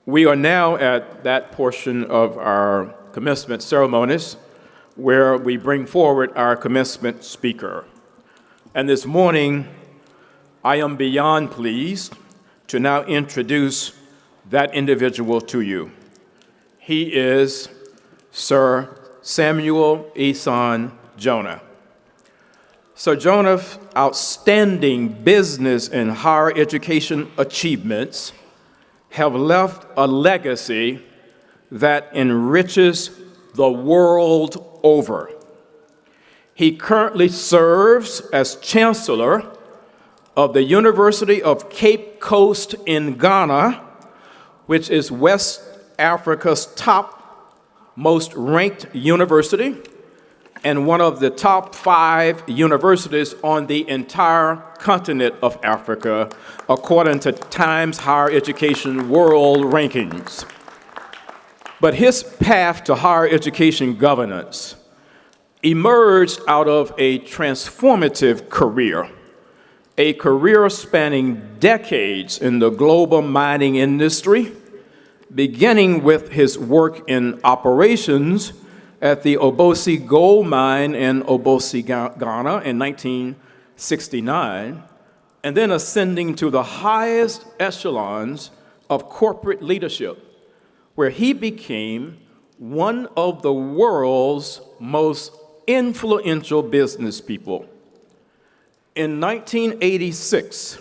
We are now at that portion of our commencement ceremonies where we bring forward our commencement speaker. And this morning, I am beyond pleased to now introduce that individual to you. He is Sir Samuel Eson Jonah. Sir Jonah's outstanding business and higher education achievements have left a legacy that enriches the world over. He currently serves as Chancellor of the University of Cape Coast in Ghana, which is West Africa's top most ranked university and one of the top 5 universities on the entire continent of Africa, according to Times Higher Education World Rankings. But his path to higher education governance emerged out of a transformative career, a career spanning decades in the global mining industry, beginning with his work in operations at the Obosi Gold Mine in Obosi, Ghana in 1969, and then ascending to the highest echelons of corporate leadership, where he became one of the world's most influential business people. In 1986,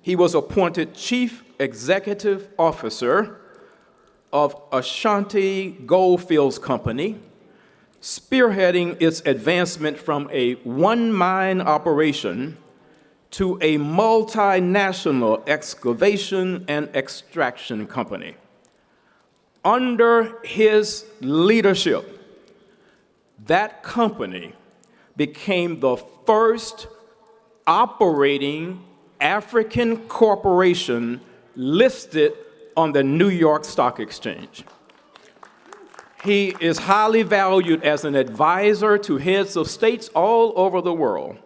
he was appointed Chief Executive Officer of Ashanti Goldfields Company, spearheading its advancement from a one-mine operation to a multinational excavation and extraction company. Under his leadership, that company became the first operating African corporation listed on the New York Stock Exchange. He is highly valued as an advisor to heads of states all over the world.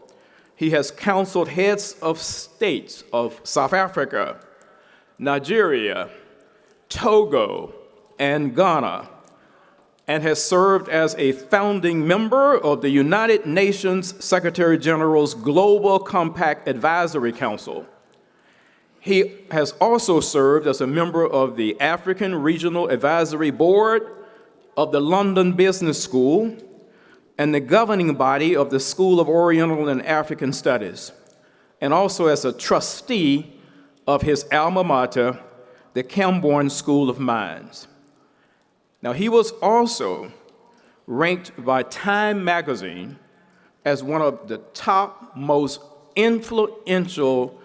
He has counseled heads of states of South Africa, Nigeria, Togo, and Ghana, and has served as a founding member of the United Nations Secretary General's Global Compact Advisory Council. He has also served as a member of the African Regional Advisory Board of the London Business School and the governing body of the School of Oriental and African Studies, and also as a trustee of his alma mater, the Camborne School of Mines. Now, he was also ranked by Time magazine as one of the top most influential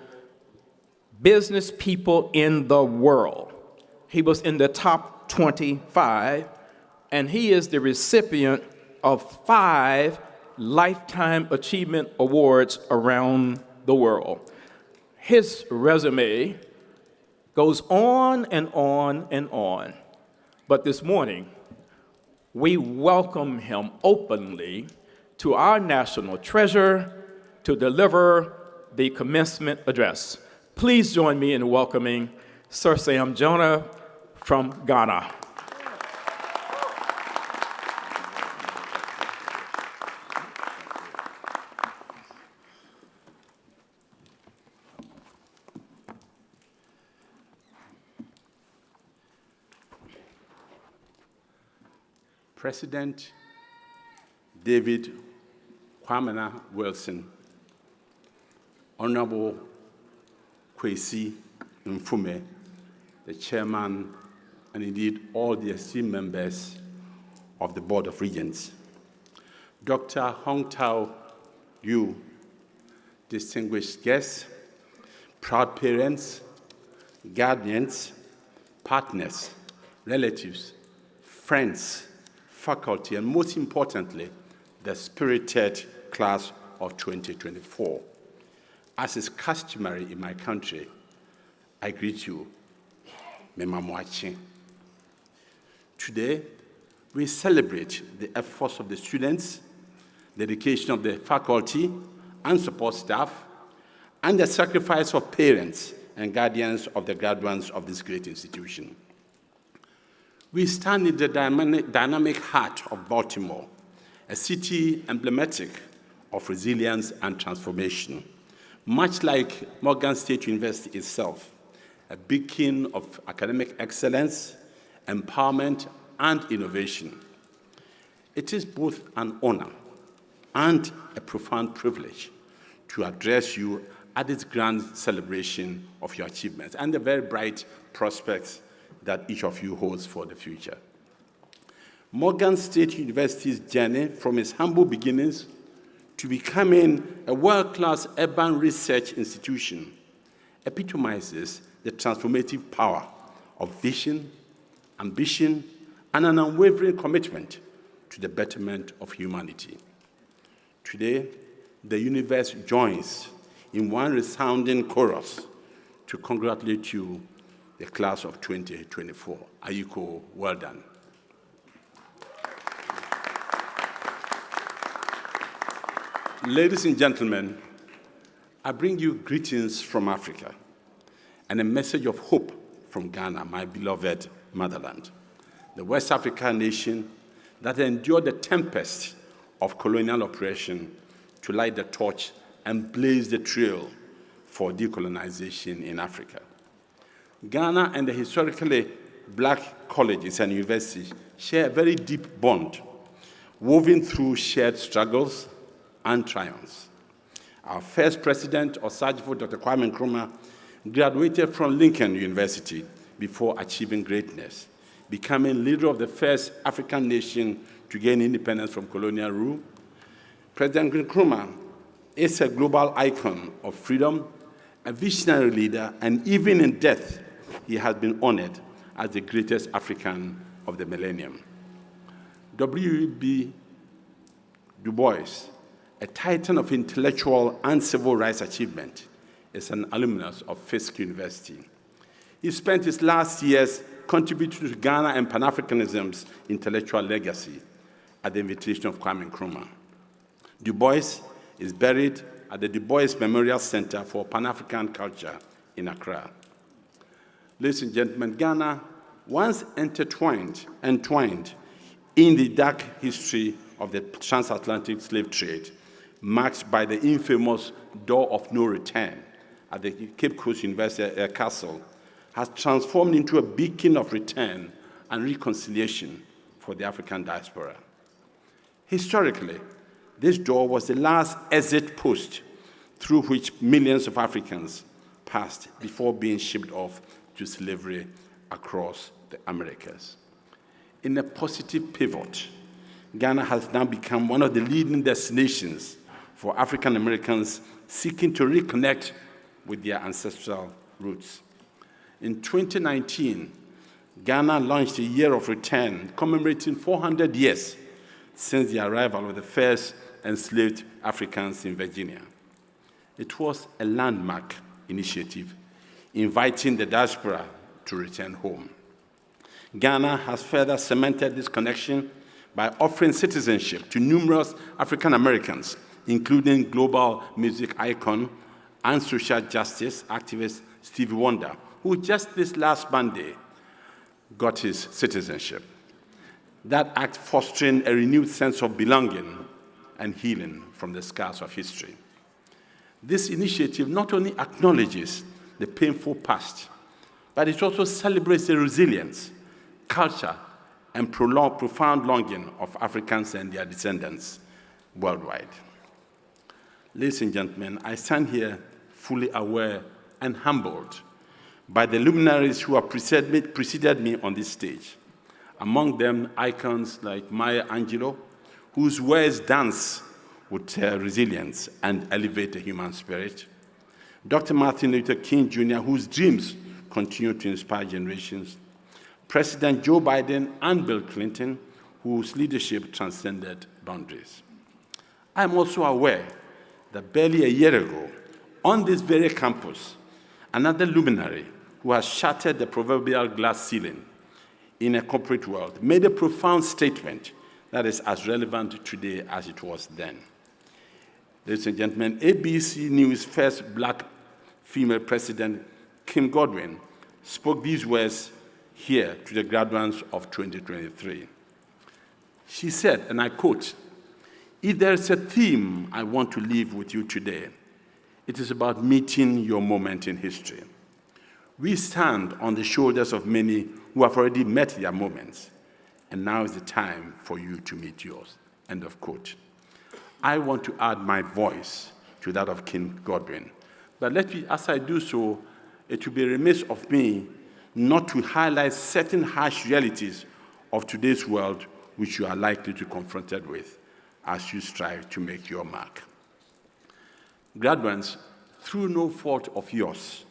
business people in the world. He was in the top 25, and he is the recipient of 5 Lifetime Achievement Awards around the world. His resume goes on and on and on. But this morning, we welcome him openly to our national treasure to deliver the commencement address. Please join me in welcoming Sir Sam Jonah from Ghana. President David Kwamena Wilson, Honorable Kwesi Mfume, the chairman, and indeed all the esteemed members of the Board of Regents, Dr. Hong Tao Yu, distinguished guests, proud parents, guardians, partners, relatives, friends, faculty, and most importantly, the spirited class of 2024. As is customary in my country, I greet you, Mema Mwachi. Today, we celebrate the efforts of the students, the dedication of the faculty and support staff, and the sacrifice of parents and guardians of the graduates of this great institution. We stand in the dynamic heart of Baltimore, a city emblematic of resilience and transformation, much like Morgan State University itself, a beacon of academic excellence, empowerment, and innovation. It is both an honor and a profound privilege to address you at this grand celebration of your achievements and the very bright prospects that each of you holds for the future. Morgan State University's journey from its humble beginnings to becoming a world-class urban research institution epitomizes the transformative power of vision, ambition, and an unwavering commitment to the betterment of humanity. Today, the universe joins in one resounding chorus to congratulate you, the class of 2024. Ayuko, well done. Ladies and gentlemen, I bring you greetings from Africa and a message of hope from Ghana, my beloved motherland, the West African nation that endured the tempest of colonial oppression to light the torch and blaze the trail for decolonization in Africa. Ghana and the historically black colleges and universities share a very deep bond, woven through shared struggles and triumphs. Our first president, Osagyefo Dr. Kwame Nkrumah, graduated from Lincoln University before achieving greatness, becoming leader of the first African nation to gain independence from colonial rule. President Nkrumah is a global icon of freedom, a visionary leader, and even in death, he has been honored as the greatest African of the millennium. W.E.B. Du Bois, a titan of intellectual and civil rights achievement, is an alumnus of Fisk University. He spent his last years contributing to Ghana and Pan-Africanism's intellectual legacy at the invitation of Kwame Nkrumah. Du Bois is buried at the Du Bois Memorial Center for Pan-African Culture in Accra. Ladies and gentlemen, Ghana once entwined in the dark history of the transatlantic slave trade, marked by the infamous door of no return at the Cape Coast University Castle, has transformed into a beacon of return and reconciliation for the African diaspora. Historically, this door was the last exit post through which millions of Africans passed before being shipped off to slavery across the Americas. In a positive pivot, Ghana has now become one of the leading destinations for African Americans seeking to reconnect with their ancestral roots. In 2019, Ghana launched a year of return commemorating 400 years since the arrival of the first enslaved Africans in Virginia. It was a landmark initiative inviting the diaspora to return home. Ghana has further cemented this connection by offering citizenship to numerous African Americans, including global music icon and social justice activist Stevie Wonder, who just this last Monday got his citizenship. That act fostering a renewed sense of belonging and healing from the scars of history. This initiative not only acknowledges the painful past, but it also celebrates the resilience, culture, and profound longing of Africans and their descendants worldwide. Ladies and gentlemen, I stand here fully aware and humbled by the luminaries who have preceded me on this stage. Among them, icons like Maya Angelou, whose words dance with resilience and elevate the human spirit. Dr. Martin Luther King Jr., whose dreams continue to inspire generations. President Joe Biden and Bill Clinton, whose leadership transcended boundaries. I am also aware that barely a year ago, on this very campus, another luminary who has shattered the proverbial glass ceiling in a corporate world made a profound statement that is as relevant today as it was then. Ladies and gentlemen, ABC News' first black female president, Kim Godwin, spoke these words here to the graduates of 2023. She said, and I quote, "If there is a theme I want to leave with you today, it is about meeting your moment in history. We stand on the shoulders of many who have already met their moments, and now is the time for you to meet yours." End of quote. I want to add my voice to that of King Godwin. But let me, as I do so, it would be remiss of me not to highlight certain harsh realities of today's world which you are likely to be confronted with as you strive to make your mark. Graduates, through no fault of yours,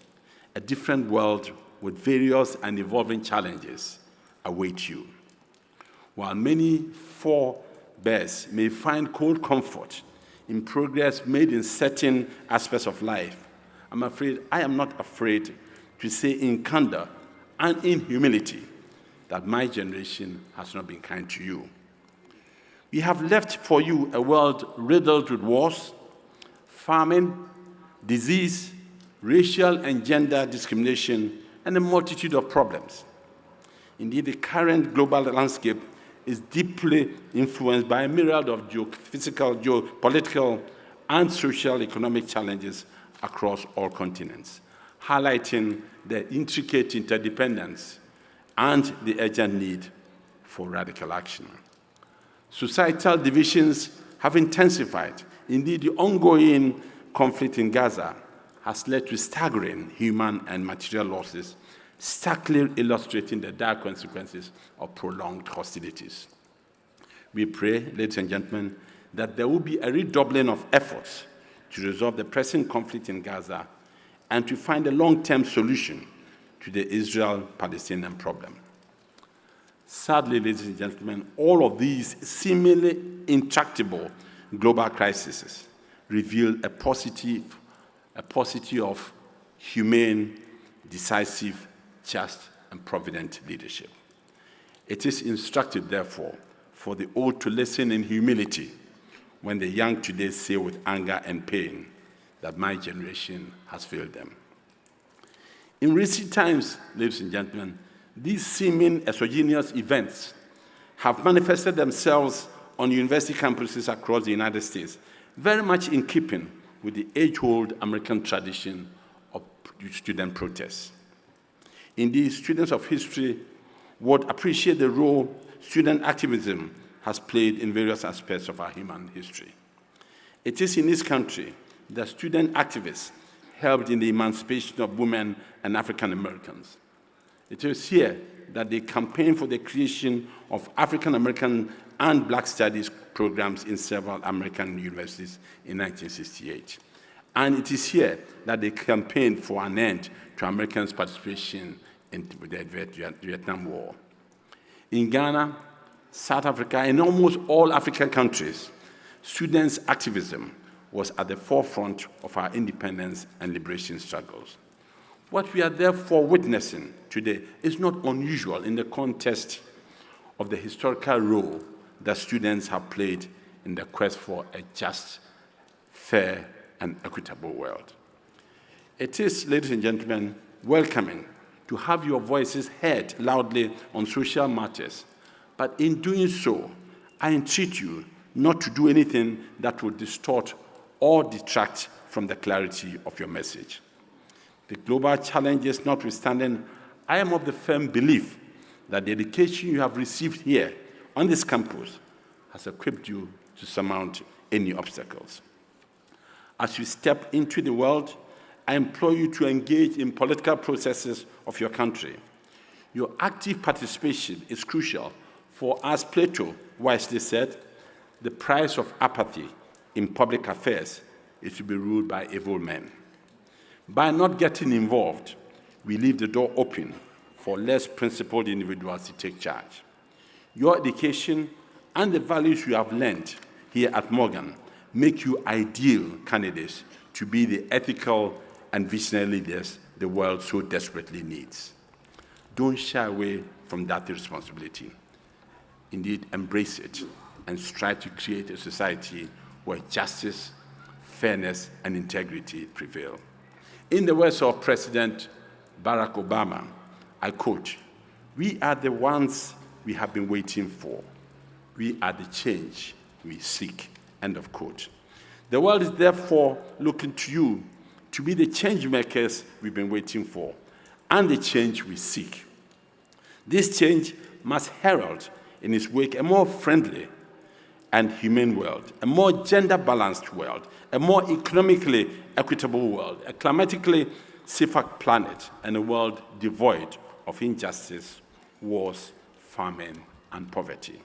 a different world with various and evolving challenges await you. While many forebears may find cold comfort in progress made in certain aspects of life, I am not afraid to say in candor and in humility that my generation has not been kind to you. We have left for you a world riddled with wars, famine, disease, racial and gender discrimination, and a multitude of problems. Indeed, the current global landscape is deeply influenced by a myriad of geophysical, geopolitical, and social economic challenges across all continents, highlighting the intricate interdependence and the urgent need for radical action. Societal divisions have intensified. Indeed, the ongoing conflict in Gaza has led to staggering human and material losses, starkly illustrating the dire consequences of prolonged hostilities. We pray, ladies and gentlemen, that there will be a redoubling of efforts to resolve the pressing conflict in Gaza and to find a long-term solution to the Israel-Palestinian problem. Sadly, ladies and gentlemen, all of these seemingly intractable global crises reveal a paucity of humane, decisive, just, and provident leadership. It is instructive, therefore, for the old to listen in humility when the young today say with anger and pain that my generation has failed them. In recent times, ladies and gentlemen, these seeming exogenous events have manifested themselves on university campuses across the United States, very much in keeping with the age-old American tradition of student protests. Indeed, students of history would appreciate the role student activism has played in various aspects of our human history. It is in this country that student activists helped in the emancipation of women and African Americans. It is here that they campaigned for the creation of African American and Black Studies programs in several American universities in 1968. And it is here that they campaigned for an end to Americans' participation in the Vietnam War. In Ghana, South Africa, and almost all African countries, students' activism was at the forefront of our independence and liberation struggles. What we are therefore witnessing today is not unusual in the context of the historical role that students have played in the quest for a just, fair, and equitable world. It is, ladies and gentlemen, welcoming to have your voices heard loudly on social matters, but in doing so, I entreat you not to do anything that would distort or detract from the clarity of your message. The global challenges notwithstanding, I am of the firm belief that the education you have received here on this campus has equipped you to surmount any obstacles. As you step into the world, I implore you to engage in political processes of your country. Your active participation is crucial, for as Plato wisely said, the price of apathy in public affairs is to be ruled by evil men. By not getting involved, we leave the door open for less principled individuals to take charge. Your education and the values you have learned here at Morgan make you ideal candidates to be the ethical and visionary leaders the world so desperately needs. Don't shy away from that responsibility. Indeed, embrace it and strive to create a society where justice, fairness, and integrity prevail. In the words of President Barack Obama, I quote, We are the ones we have been waiting for. We are the change we seek. End of quote. The world is therefore looking to you to be the change makers we've been waiting for and the change we seek. This change must herald in its wake a more friendly and humane world, a more gender-balanced world, a more economically equitable world, a climatically safer planet, and a world devoid of injustice, wars, famine, and poverty.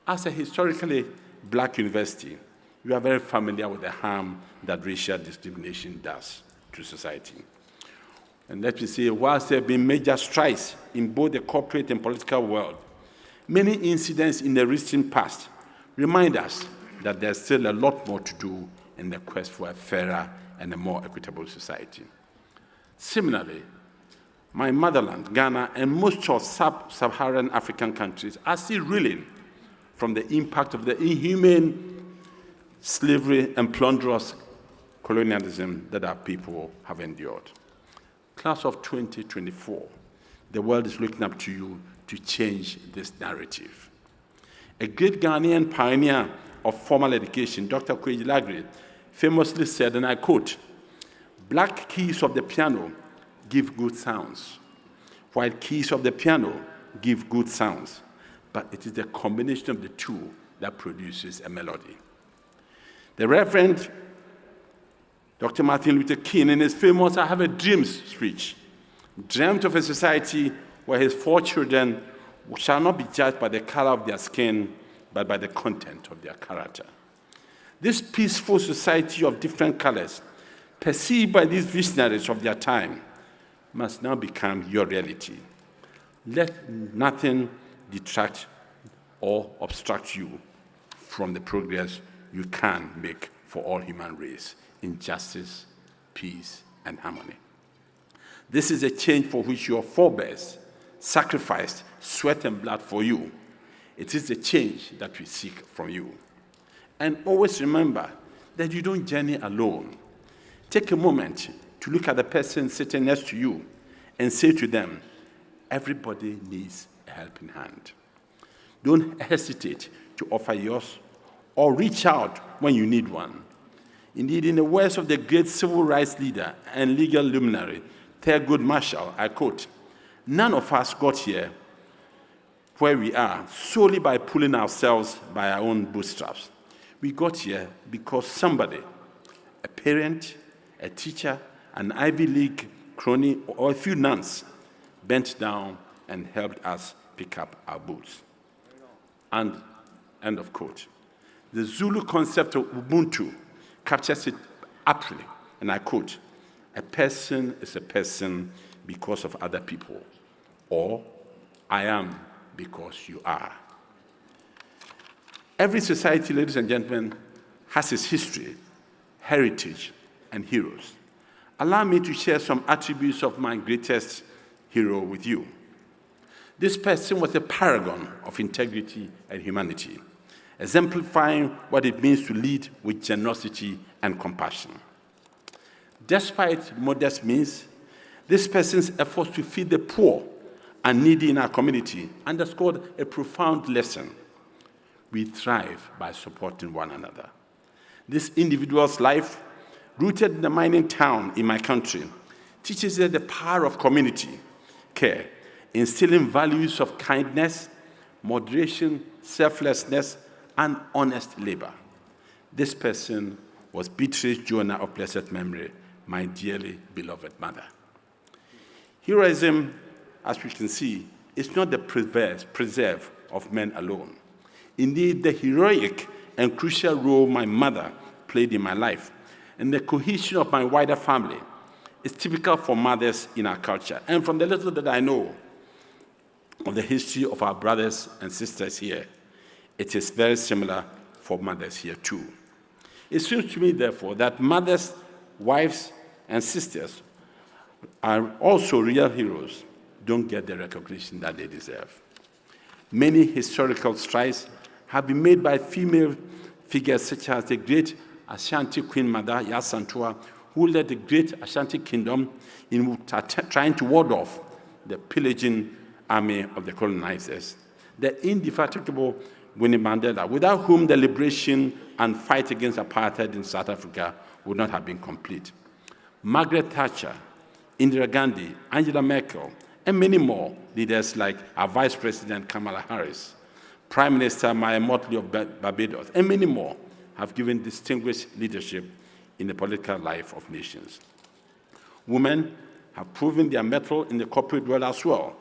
As a historically black university, we are very familiar with the harm that racial discrimination does to society. And let me say, whilst there have been major strides in both the corporate and political world, many incidents in the recent past remind us that there's still a lot more to do in the quest for a fairer and a more equitable society. Similarly, my motherland, Ghana, and most of sub-Saharan African countries are still reeling from the impact of the inhumane slavery and plunderous colonialism that our people have endured. Class of 2024, the world is looking up to you to change this narrative. A great Ghanaian pioneer of formal education, Dr. Kweji Lagre, famously said, and I quote, "Black keys of the piano give good sounds. White keys of the piano give good sounds, but it is the combination of the two that produces a melody." The Reverend Dr. Martin Luther King, in his famous "I Have a Dream" speech, dreamt of a society where his 4 children shall not be judged by the color of their skin, but by the content of their character. This peaceful society of different colors, perceived by these visionaries of their time, must now become your reality. Let nothing detract or obstruct you from the progress you can make for all human race in justice, peace, and harmony. This is a change for which your forebears sacrificed sweat and blood for you. It is the change that we seek from you. And always remember that you don't journey alone. Take a moment to look at the person sitting next to you and say to them, everybody needs a helping hand. Don't hesitate to offer yours or reach out when you need one. Indeed, in the words of the great civil rights leader and legal luminary, Thurgood Marshall, I quote, "None of us got here where we are solely by pulling ourselves by our own bootstraps. We got here because somebody, a parent, a teacher, an Ivy League crony, or a few nuns, bent down and helped us pick up our boots." And end of quote. The Zulu concept of Ubuntu captures it aptly, and I quote, "A person is a person because of other people," or "I am because you are." Every society, ladies and gentlemen, has its history, heritage, and heroes. Allow me to share some attributes of my greatest hero with you. This person was a paragon of integrity and humanity, exemplifying what it means to lead with generosity and compassion. Despite modest means, this person's efforts to feed the poor and needy in our community underscored a profound lesson. We thrive by supporting one another. This individual's life, rooted in the mining town in my country, teaches us the power of community care, instilling values of kindness, moderation, selflessness, and honest labor. This person was Beatrice Jonah of blessed memory, my dearly beloved mother. Heroism, as we can see, is not the preserve of men alone. Indeed, the heroic and crucial role my mother played in my life and the cohesion of my wider family is typical for mothers in our culture. And from the little that I know of the history of our brothers and sisters here, it is very similar for mothers here too. It seems to me, therefore, that mothers, wives, and sisters are also real heroes, don't get the recognition that they deserve. Many historical strides have been made by female figures such as the great Ashanti Queen Mother, Yasantua, who led the great Ashanti Kingdom in trying to ward off the pillaging army of the colonizers, the indefatigable Winnie Mandela, without whom the liberation and fight against apartheid in South Africa would not have been complete. Margaret Thatcher, Indira Gandhi, Angela Merkel, and many more leaders like our Vice President Kamala Harris, Prime Minister Maya Motley of Barbados, and many more have given distinguished leadership in the political life of nations. Women have proven their mettle in the corporate world as well,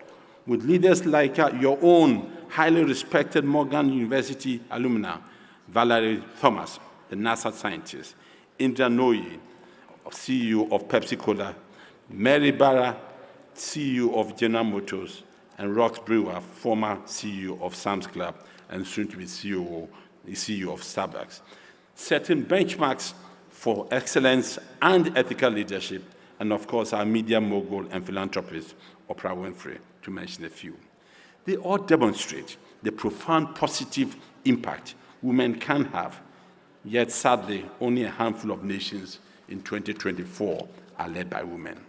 with leaders like your own highly respected Morgan University alumna, Valerie Thomas, the NASA scientist, Indra Nooyi, CEO of Pepsi-Cola, Mary Barra, CEO of General Motors, and Rox Brewer, former CEO of Sam's Club and soon to be CEO of Starbucks, setting benchmarks for excellence and ethical leadership, and of course our media mogul and philanthropist, Oprah Winfrey, to mention a few. They all demonstrate the profound positive impact women can have, yet sadly only a handful of nations in 2024 are led by women.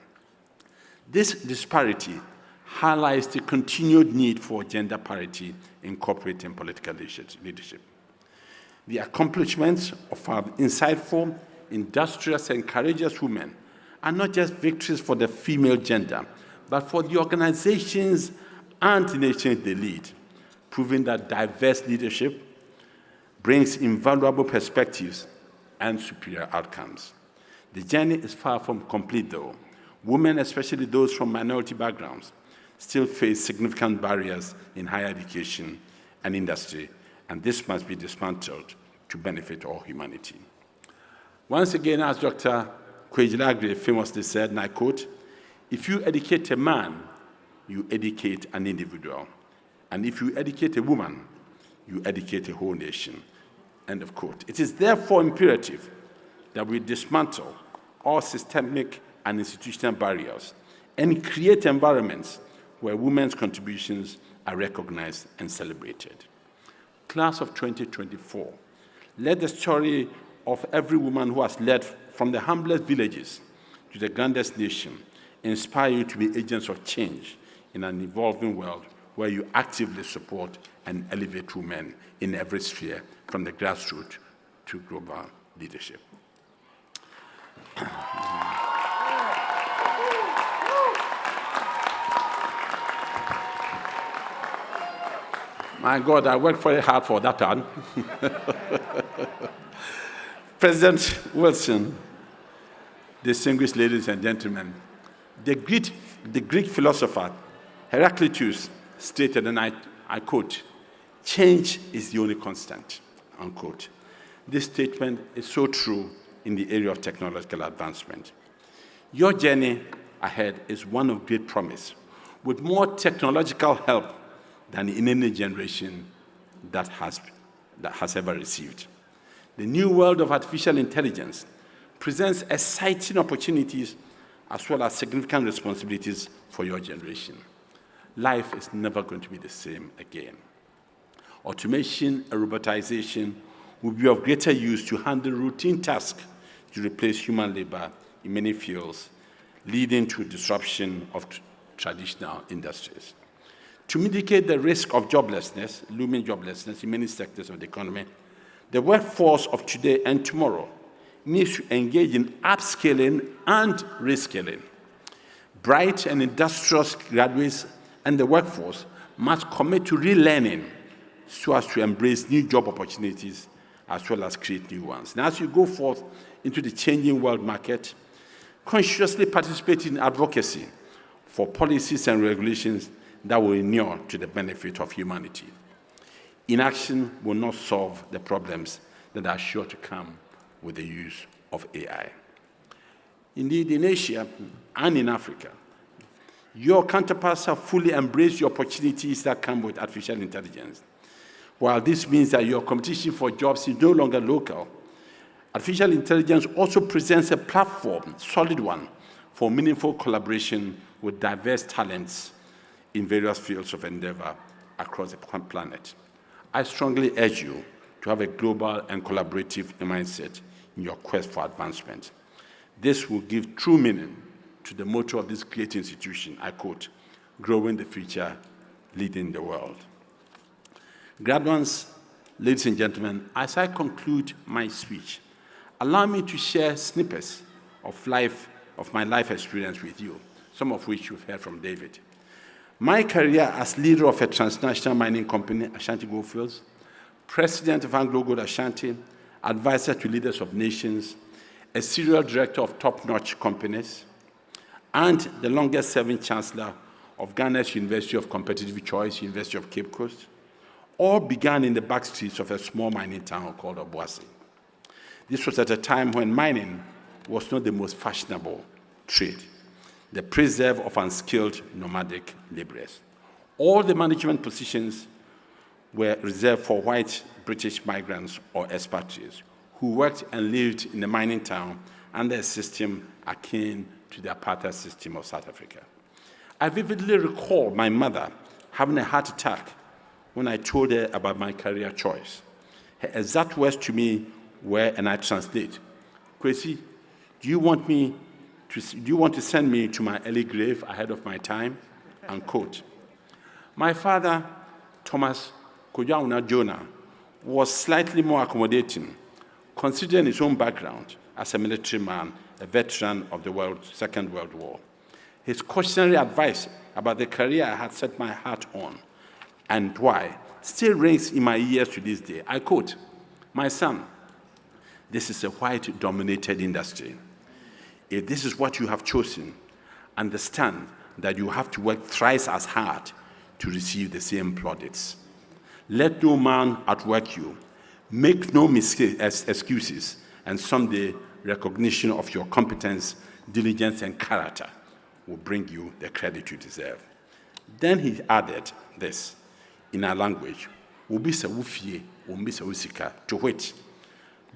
This disparity highlights the continued need for gender parity in corporate and political leadership. The accomplishments of our insightful, industrious, and courageous women are not just victories for the female gender, but for the organizations and the nations they lead, proving that diverse leadership brings invaluable perspectives and superior outcomes. The journey is far from complete, though. Women, especially those from minority backgrounds, still face significant barriers in higher education and industry, and this must be dismantled to benefit all humanity. Once again, as Dr. Kwejilagre famously said, and I quote, "If you educate a man, you educate an individual. And if you educate a woman, you educate a whole nation." End of quote. It is therefore imperative that we dismantle all systemic and institutional barriers and create environments where women's contributions are recognized and celebrated. Class of 2024, let the story of every woman who has led from the humblest villages to the grandest nation inspire you to be agents of change in an evolving world where you actively support and elevate women in every sphere, from the grassroots to global leadership. My God, I worked very hard for that one. President Wilson, distinguished ladies and gentlemen, the Greek philosopher Heraclitus stated, and I quote, "Change is the only constant," unquote. This statement is so true in the area of technological advancement. Your journey ahead is one of great promise, with more technological help than in any generation that has ever received. The new world of artificial intelligence presents exciting opportunities as well as significant responsibilities for your generation. Life is never going to be the same again. Automation and robotization will be of greater use to handle routine tasks to replace human labor in many fields, leading to disruption of traditional industries. To mitigate the risk of joblessness, looming joblessness in many sectors of the economy, the workforce of today and tomorrow needs to engage in upskilling and reskilling. Bright and industrious graduates and the workforce must commit to relearning so as to embrace new job opportunities as well as create new ones. And as you go forth into the changing world market, consciously participate in advocacy for policies and regulations that will inure to the benefit of humanity. Inaction will not solve the problems that are sure to come with the use of AI. Indeed, in Asia and in Africa, your counterparts have fully embraced the opportunities that come with artificial intelligence. While this means that your competition for jobs is no longer local, artificial intelligence also presents a platform, solid one, for meaningful collaboration with diverse talents in various fields of endeavor across the planet. I strongly urge you to have a global and collaborative mindset in your quest for advancement. This will give true meaning to the motto of this great institution, I quote, "Growing the future leading the world. Graduates, ladies and gentlemen, as I conclude my speech, allow me to share snippets of my life experience with you, some of which you've heard from David. My career as leader of a transnational mining company, Ashanti Goldfields, president of Anglo Gold Ashanti, advisor to leaders of nations, a serial director of top-notch companies, and the longest-serving chancellor of Ghana's University of Competitive Choice, University of Cape Coast, all began in the back streets of a small mining town called Obuasi. This was at a time when mining was not the most fashionable trade, the preserve of unskilled nomadic laborers. All the management positions were reserved for white British migrants or expatriates who worked and lived in the mining town under a system akin to the apartheid system of South Africa. I vividly recall my mother having a heart attack when I told her about my career choice. Her exact words to me were, and I translate, "Kwesi, do you want to send me to my early grave ahead of my time?" Unquote. My father, Thomas Jonah, was slightly more accommodating, considering his own background as a military man, a veteran of the Second World War. His cautionary advice about the career I had set my heart on and why still rings in my ears to this day. I quote, "My son, this is a white-dominated industry. If this is what you have chosen, understand that you have to work thrice as hard to receive the same plaudits. Let no man outwork you. Make no excuses, and someday recognition of your competence, diligence, and character will bring you the credit you deserve." Then he added this in our language, "Ubisa wufie, umbisa usika," to which,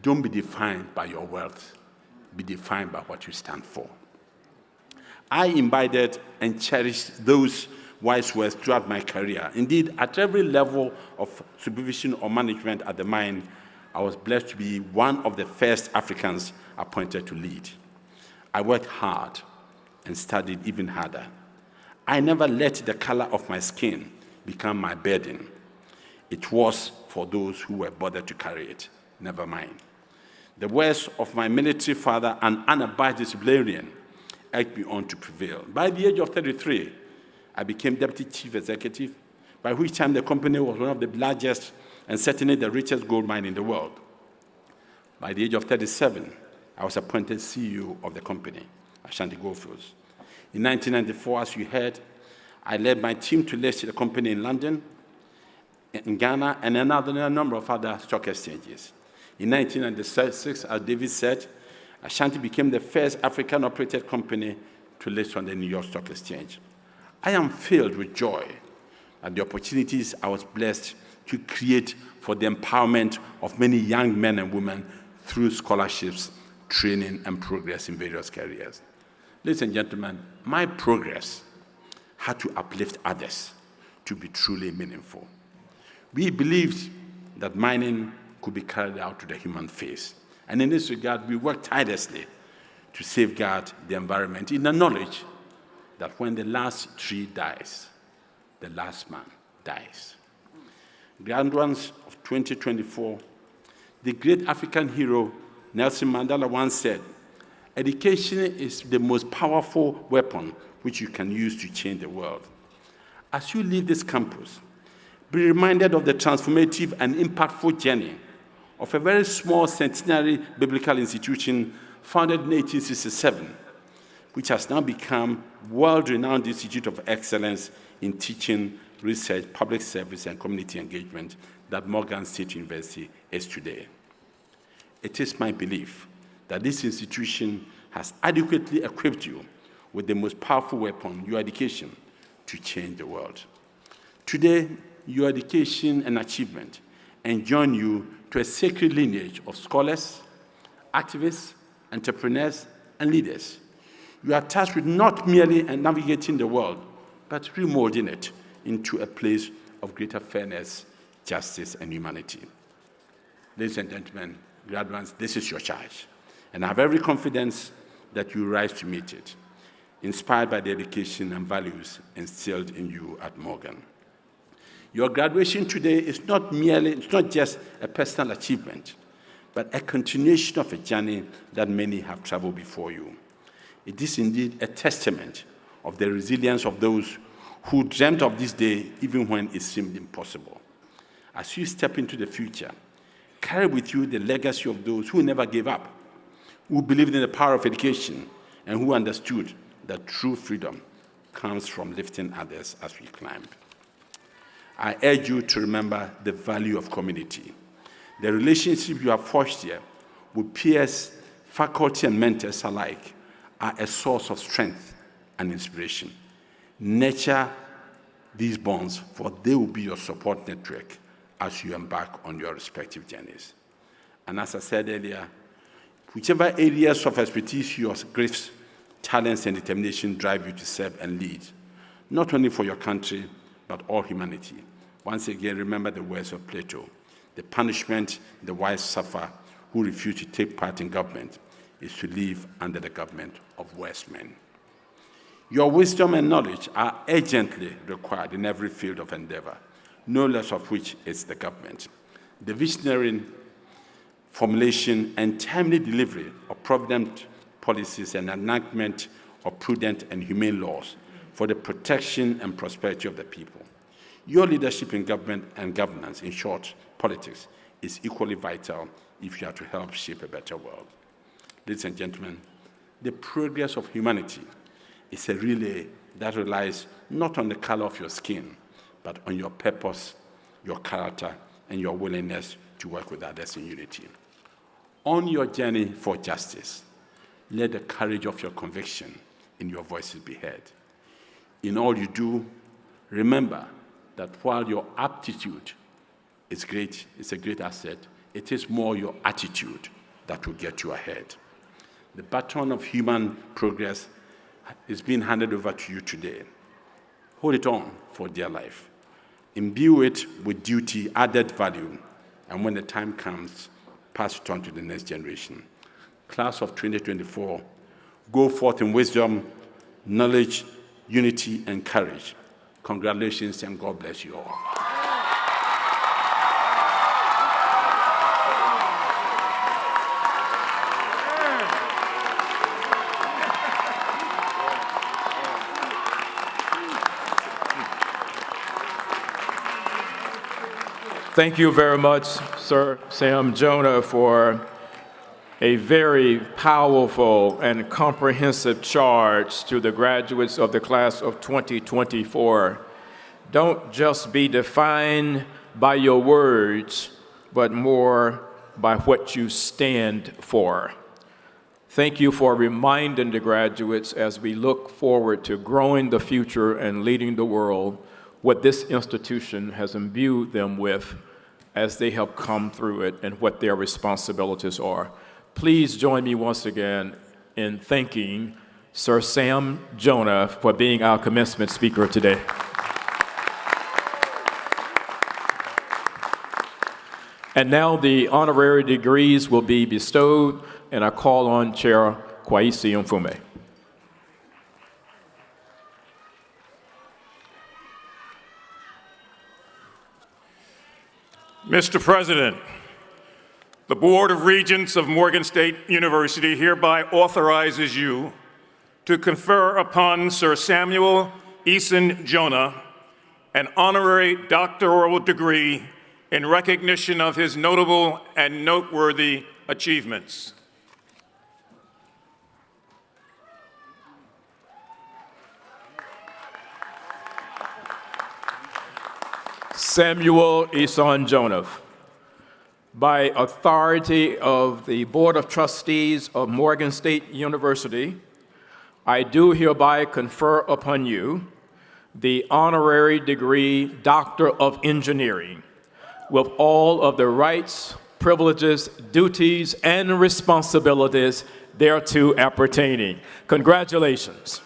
don't be defined by your wealth, be defined by what you stand for. I imbibed and cherished those wise words throughout my career. Indeed, at every level of supervision or management at the mine, I was blessed to be one of the first Africans appointed to lead. I worked hard and studied even harder. I never let the color of my skin become my burden. It was for those who were bothered to carry it, never mine. The words of my military father, an unabashed disciplinarian, egged me on to prevail. By the age of 33, I became deputy chief executive, by which time the company was one of the largest and certainly the richest gold mine in the world. By the age of 37, I was appointed CEO of the company, Ashanti Goldfields. In 1994, as you heard, I led my team to list the company in London, in Ghana, and a number of other stock exchanges. In 1996, as David said, Ashanti became the first African-operated company to list on the New York Stock Exchange. I am filled with joy at the opportunities I was blessed to create for the empowerment of many young men and women through scholarships, training, and progress in various careers. Ladies and gentlemen, my progress had to uplift others to be truly meaningful. We believed that mining could be carried out to the human face. And in this regard, we worked tirelessly to safeguard the environment in the knowledge that when the last tree dies, the last man dies. Graduates of 2024, the great African hero Nelson Mandela once said, "Education is the most powerful weapon which you can use to change the world." As you leave this campus, be reminded of the transformative and impactful journey of a very small centenary biblical institution founded in 1867, which has now become world-renowned institute of excellence in teaching, research, public service, and community engagement that Morgan State University is today. It is my belief that this institution has adequately equipped you with the most powerful weapon, your education, to change the world. Today, your education and achievement enjoin you to a sacred lineage of scholars, activists, entrepreneurs, and leaders. You are tasked with not merely navigating the world, but remolding it into a place of greater fairness, justice, and humanity. Ladies and gentlemen, graduates, this is your charge, and I have every confidence that you rise to meet it, inspired by the education and values instilled in you at Morgan. Your graduation today is not just a personal achievement, but a continuation of a journey that many have traveled before you. It is indeed a testament of the resilience of those who dreamt of this day even when it seemed impossible. As you step into the future, carry with you the legacy of those who never gave up, who believed in the power of education, and who understood that true freedom comes from lifting others as we climb. I urge you to remember the value of community. The relationship you have forged here with peers, faculty, and mentors alike are a source of strength and inspiration. Nurture these bonds, for they will be your support network as you embark on your respective journeys. And as I said earlier, whichever areas of expertise your gifts, talents, and determination drive you to serve and lead, not only for your country, but all humanity. Once again, remember the words of Plato: the punishment the wise suffer who refuse to take part in government is to live under the government of worse men. Your wisdom and knowledge are urgently required in every field of endeavor, no less of which is the government. The visionary formulation and timely delivery of provident policies and enactment of prudent and humane laws for the protection and prosperity of the people. Your leadership in government and governance, in short, politics, is equally vital if you are to help shape a better world. Ladies and gentlemen, the progress of humanity is a relay that relies not on the color of your skin, but on your purpose, your character, and your willingness to work with others in unity. On your journey for justice, let the courage of your conviction in your voices be heard. In all you do, remember that while your aptitude is great, it's a great asset, it is more your attitude that will get you ahead. The baton of human progress is being handed over to you today. Hold it on for dear life. Imbue it with duty, added value, and when the time comes, pass it on to the next generation. Class of 2024, go forth in wisdom, knowledge, unity, and courage. Congratulations, and God bless you all. Thank you very much, Sir Sam Jonah, for a very powerful and comprehensive charge to the graduates of the class of 2024. Don't just be defined by your words, but more by what you stand for. Thank you for reminding the graduates as we look forward to growing the future and leading the world what this institution has imbued them with as they have come through it and what their responsibilities are. Please join me once again in thanking Sir Sam Jonah for being our commencement speaker today. And now the honorary degrees will be bestowed, and I call on Chair Kwaisi Mfume. Mr. President, the Board of Regents of Morgan State University hereby authorizes you to confer upon Sir Samuel Eason Jonah an honorary doctoral degree in recognition of his notable and noteworthy achievements. Samuel Eason Jonah, by authority of the Board of Trustees of Morgan State University, I do hereby confer upon you the honorary degree Doctor of Engineering with all of the rights, privileges, duties, and responsibilities thereto appertaining. Congratulations.